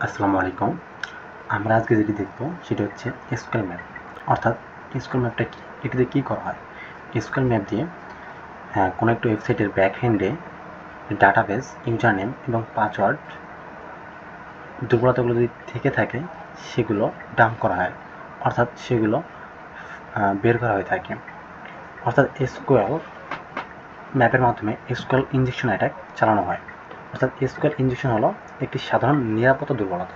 আসসালামু আলাইকুম। আমরা আজকে যেটি দেখব সেটা হচ্ছে এসকিউএল ম্যাপ। অর্থাৎ এসকিউএল ম্যাপটা কি, এটিতে কী করা হয়। এসকিউএল ম্যাপ দিয়ে কোনো একটা ওয়েবসাইটের ব্যাকএন্ডে ডাটাবেস, ইউজার নেম এবং পাসওয়ার্ড দুর্বলতাগুলো যদি থেকে থাকে সেগুলো ডাম্প করা হয়, অর্থাৎ সেগুলো বের করা হয়ে থাকে। অর্থাৎ এসকিউএল ম্যাপের মাধ্যমে এসকিউএল ইনজেকশন অ্যাটাক চালানো হয়। অর্থাৎ এসকিউএল ইনজেকশন হলো একটি সাধারণ নিরাপত্তা দুর্বলতা।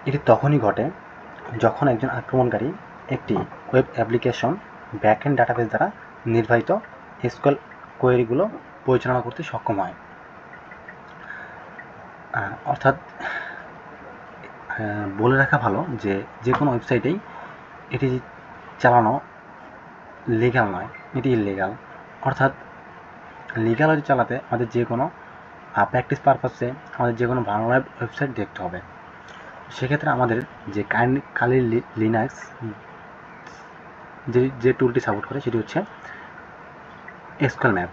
এটি তখনই ঘটে যখন একজন আক্রমণকারী একটি ওয়েব অ্যাপ্লিকেশন ব্যাকএন্ড ডাটাবেস দ্বারা নির্বাহিত এসকিউএল কোয়েরিগুলো পরিচালনা করতে সক্ষম হয়। অর্থাৎ বলে রাখা ভালো যে কোনো ওয়েবসাইটেই এটি চালানো লিগ্যাল নয়, এটি ইললিগ্যাল। অর্থাৎ লিগ্যাল চালাতে আমাদের যে কোনো প্র্যাকটিস পারপাসে আমাদের যে কোনো বাংলা ওয়েবসাইট দেখতে হবে। সেক্ষেত্রে আমাদের যে কালি লিনাক্স যে টুলটি সাপোর্ট করে সেটি হচ্ছে এসকিউএল ম্যাপ।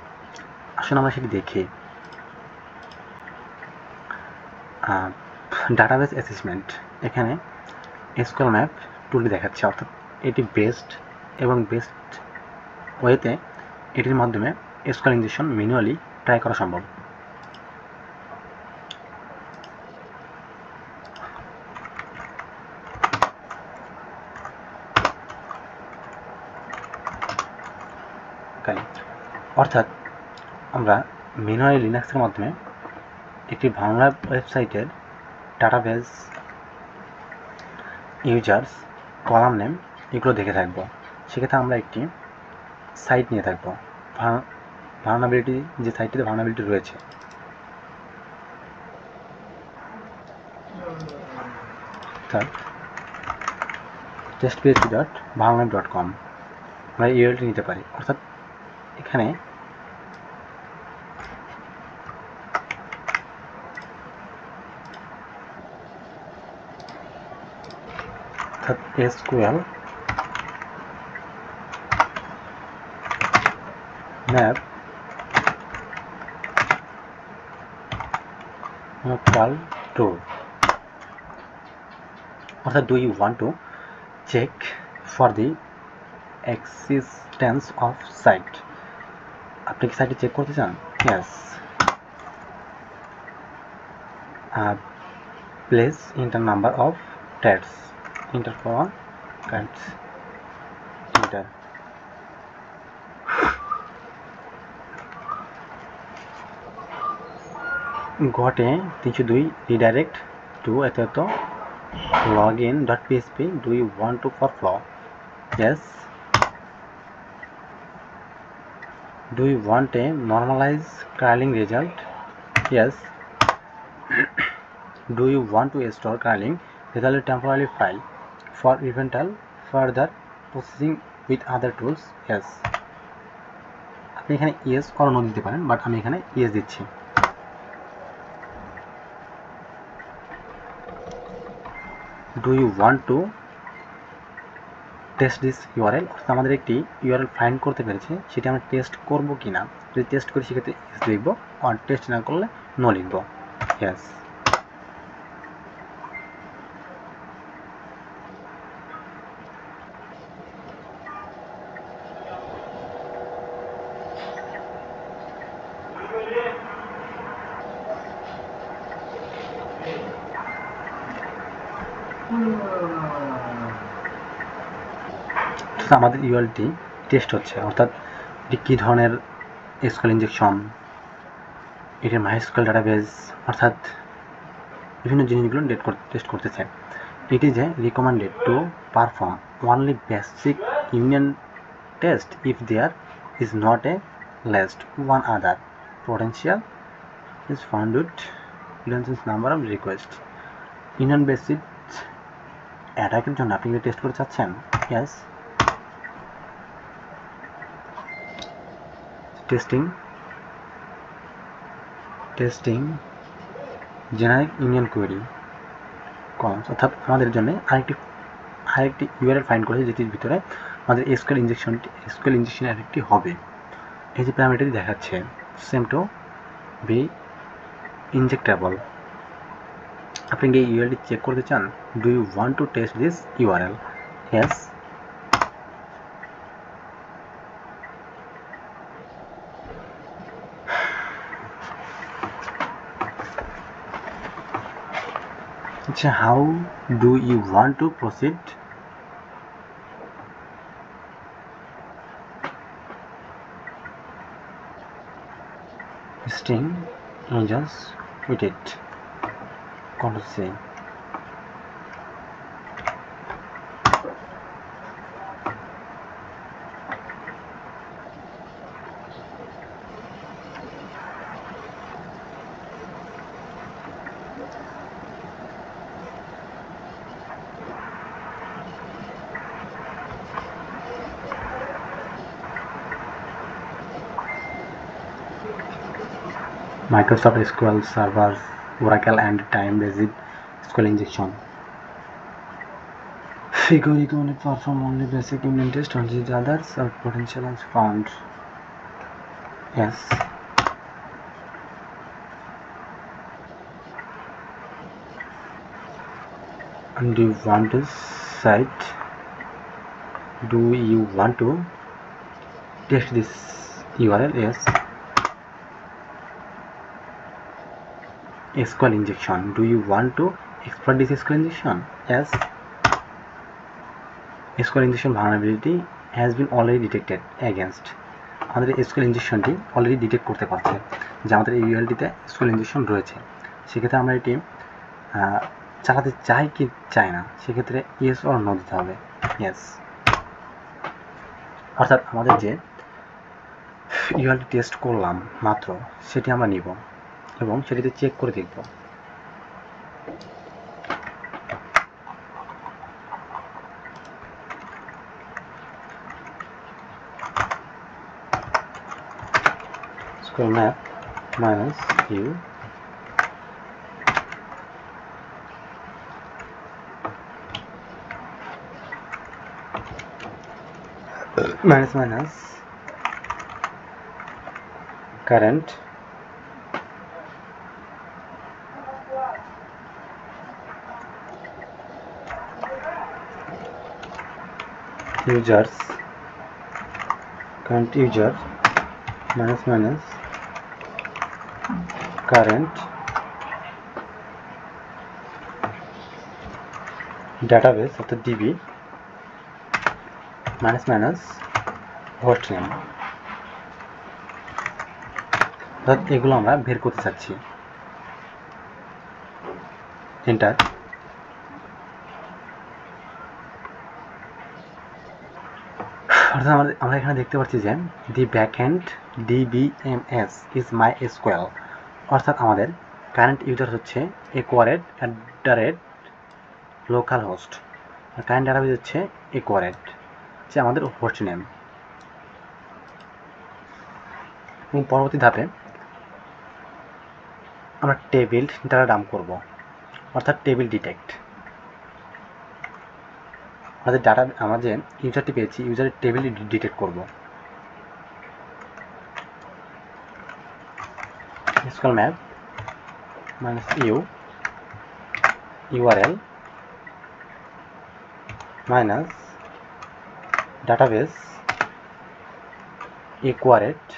আসুন আমরা সেটি দেখি। ডাটাবেস অ্যাসেসমেন্ট, এখানে এসকিউএল ম্যাপ টুলটি দেখাচ্ছে। অর্থাৎ এটি বেস্ট ওয়েতে এটির মাধ্যমে এসকিউএল ইনজেকশন ম্যানুয়ালি ট্রাই করা সম্ভব। অর্থাৎ আমরা ম্যানুয়ালি লিনাক্সের মাধ্যমে একটি বাংলা ওয়েবসাইটের ডাটাবেস, ইউজার্স, কলাম নেম এগুলো দেখে থাকবো। সেক্ষেত্রে আমরা একটি সাইট নিয়ে থাকবো, ভালনারেবিলিটি, যে সাইটটিতে ভালনারেবিলিটি রয়েছে। অর্থাৎ testphp.vulnerable.com আমরা ইউআরএলটি নিতে পারি। অর্থাৎ এখানে এসকিউএল ম্যাপ local tool। অর্থাৎ do you want to check for the existence of site? আপনি কি সাইটে চেক করতে চান? Yes. Place enter number of threads, enter for threads, enter। got a 302 redirect to এত login.php. do you want to for flow? Yes. do you want a normalized crawling result? Yes. do you want to store crawling result temporarily file for eventual further processing with other tools? Yes. আপনি এখানে yes or no দিতে পারেন, but আমি এখানে yes দিচ্ছি। do you want to test this URL? অর্থাৎ আমাদের একটি URL ফাইন্ড করতে পেরেছে, সেটি আমরা টেস্ট করব কিনা। যদি টেস্ট করি সেক্ষেত্রে ইয়েস লিখব, আর টেস্ট না করলে নো লিখব। ইয়েস। আমাদের ইউআরএলটি টেস্ট হচ্ছে, অর্থাৎ এটি কী ধরনের এসকিউএল ইনজেকশন, এটির মাইস্কুয়েল ডাটাবেস, অর্থাৎ বিভিন্ন জিনিসগুলো টেস্ট করতেছে। It is a recommended to perform only basic union test if there is not a least one other potential is found with number of request. Union basis অ্যাটাকের জন্য আপনি test করতে চাচ্ছেন? Yes. Testing generic union query columns. অর্থাৎ আমাদের জন্য আরেকটি URL find করেছে যেটির ভিতরে আমাদের এসকিউএল ইনজেকশন আরেকটি হবে। এই যে প্যারামিটারটি দেখাচ্ছে সেম টু বি ইনজেক্টেবল। আপনি কি ইউআরএল চেক করতে চান? Do you want to test this URL? Yes. আচ্ছা, how do you want to proceed? string images with it. Ctrl C. Microsoft SQL Server, Oracle and time-based SQL injection. Figure you can perform only basic unit test on the others or potential as found. Yes. And do you want to cite? Do you want to test this URL? Yes. SQL injection. Do you want to exploit this SQL injection? Yes. SQL injection vulnerability has been already detected against. আমাদের SQL ইনজেকশনটি already detect করতে পারছে যে আমাদের এই ইউআরএলটিতে SQL injection রয়েছে। সেক্ষেত্রে আমরা এটি চালাতে চাই কি চাই না, সেক্ষেত্রে ইয়েস অর নো দিতে হবে। ইয়েস, অর্থাৎ আমাদের যে ইউআরএল টেস্ট করলাম মাত্র, সেটি আমরা নিব এবং সেটিতে চেক করে দেখব। SQL map minus u minus current users, current user minus current database of the DB minus host name। অর্থাৎ এগুলো আমরা বের করতে চাচ্ছি। এন্টার। অর্থাৎ আমরা এখানে দেখতে পাচ্ছি যে the backend DBMS is my SQL, অর্থাৎ আমাদের কারেন্ট ইউজার হচ্ছে একুয়ারেট লোকাল হোস্ট, আর কারেন্ট ডাটাবেস হচ্ছে একুয়ারেট, যে আমাদের হোস্ট নেম। এবং পরবর্তী ধাপে আমরা টেবিল ডাটা ডাম্প করব, অর্থাৎ টেবিল ডিটেক্ট। আমাদের ডাটা, আমরা যে ইউজারটি পেয়েছি, ইউজারের টেবিল ডিটেক্ট করব। SQL map minus URL minus database equarate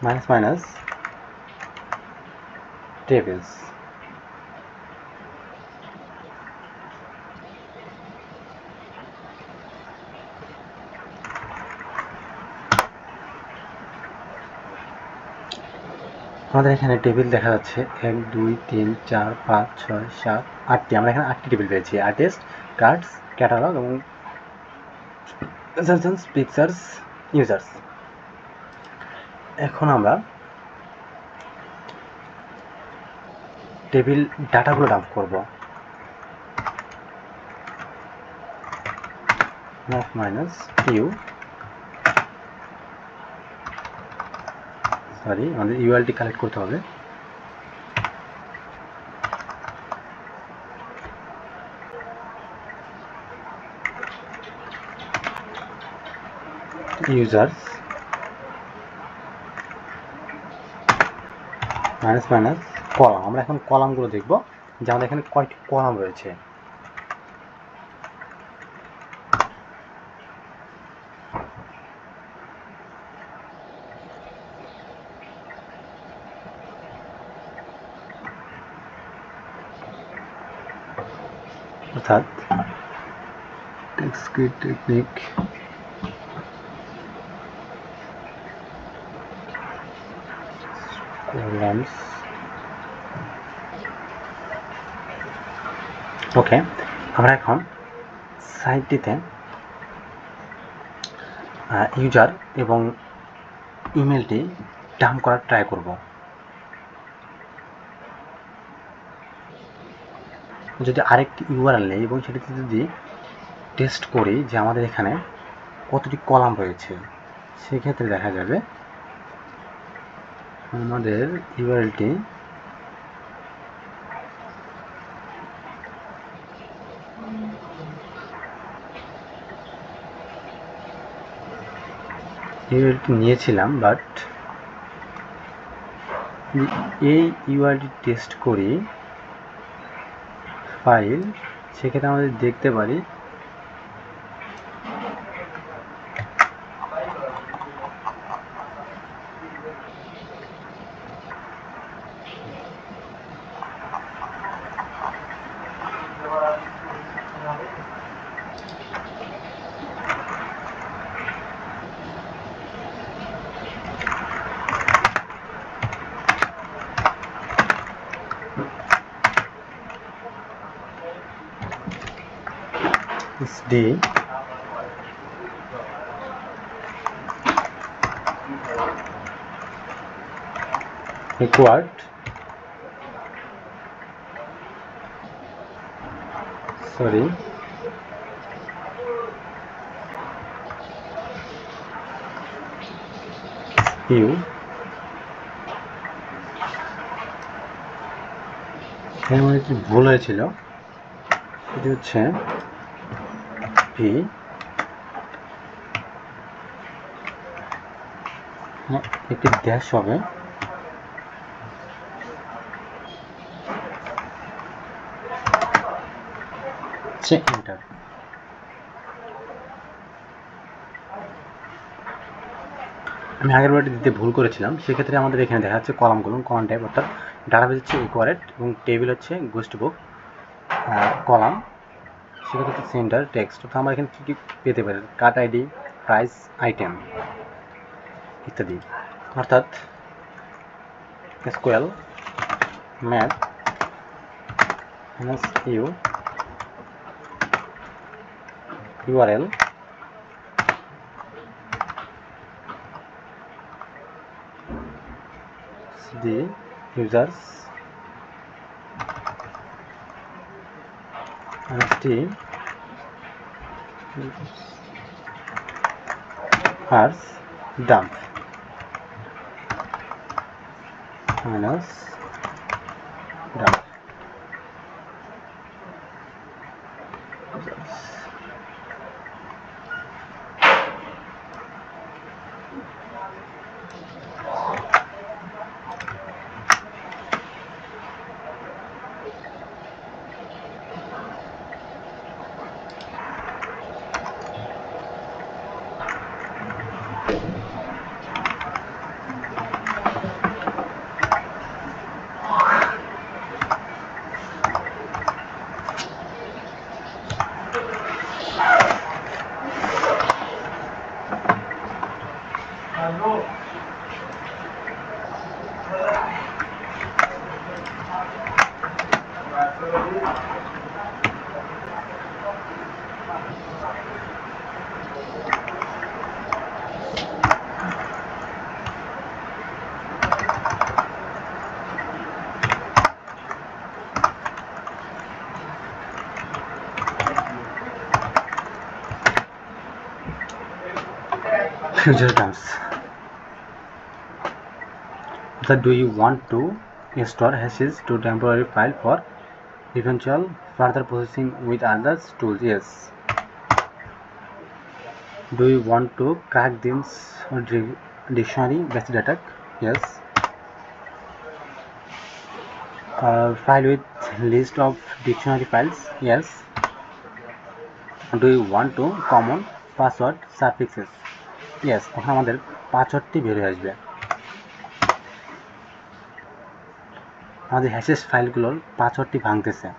minus tables। আমাদের এখানে টেবিল দেখা যাচ্ছে 1 2 3 4 5 6 7 8টি। আমরা এখানে 8টি টেবিল পেয়েছি: আর্টিস্ট, কার্ডস, ক্যাটালগ এবং সাজেশনস, পিকচার্স, ইউজার্স। এখন আমরা টেবিল ডাটাগুলো ডাম্প করব। মাইনাস আমাদের ইউআরএলটি কালেক্ট করতে হবে। users minus minus column. আমরা এখন কলামগুলো দেখব যে আমাদের এখানে কয়টি কলাম রয়েছে। অর্থাৎ টেক্সট টেকনিক কলামস। ওকে, আমরা এখন সাইটটিতে ইউজার এবং ইমেলটি ডাম্প করার ট্রাই করব। যদি আরেকটি ইউআরএল নেই এবং সেটিতে যদি টেস্ট করি যে আমাদের এখানে কতটি কলাম রয়েছে, সেক্ষেত্রে দেখা যাবে আমাদের ইউআরএলটি নিয়েছিলাম, বাট এই ইউআরএলটি টেস্ট করি ফাইল, সেক্ষেত্রে আমাদের দেখতে পারি d required u এখানে একটি ভুল হয়েছিল, এটি হচ্ছে p একটি ড্যাশ হবে, এন্টার। আমি আগের বারটি দিতে ভুল করেছিলাম, সেক্ষেত্রে আমাদের এখানে দেখা যাচ্ছে কলামগুলো কলাম টাইপ, অর্থাৎ ডাটাবেস হচ্ছে ইকুয়ারেট এবং টেবিল হচ্ছে গোস্ট বুক, কলাম সেক্ষেত্রে হচ্ছে সেন্টার টেক্সট। অর্থাৎ আমরা এখানে কী কী পেতে পারি, কাট আইডি, প্রাইস, আইটেম ইত্যাদি। অর্থাৎ SQL math minus U URL the users st as dump minus dump future terms. So do you want to store hashes to temporary file for eventual further processing with others tools? Yes. Do you want to crack this dictionary basic attack? Yes. File with list of dictionary files? Yes. Do you want to common password suffixes? Yes. এখন আমাদের পাসওয়ার্ডটি বের হয়ে আসবে। আমাদের hashes ফাইলগুলোর পাসওয়ার্ডটি ভাঙতেছে।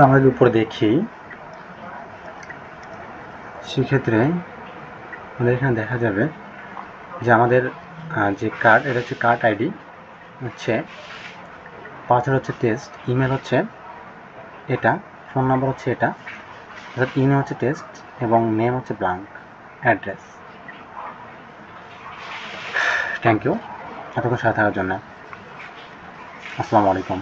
আমরা যদি উপরে দেখি সেক্ষেত্রে আমাদের এখানে দেখা যাবে যে আমাদের যে কার্ড, এটা হচ্ছে কার্ড আইডি, হচ্ছে পাসওয়ার্ড হচ্ছে টেস্ট, ইমেল হচ্ছে এটা, ফোন নাম্বার হচ্ছে এটা, অর্থাৎ ইমেল হচ্ছে টেস্ট এবং নেম হচ্ছে ব্ল্যাঙ্ক, অ্যাড্রেস। থ্যাংক ইউ এতক্ষণ সাথে থাকার জন্য। আসসালামু আলাইকুম।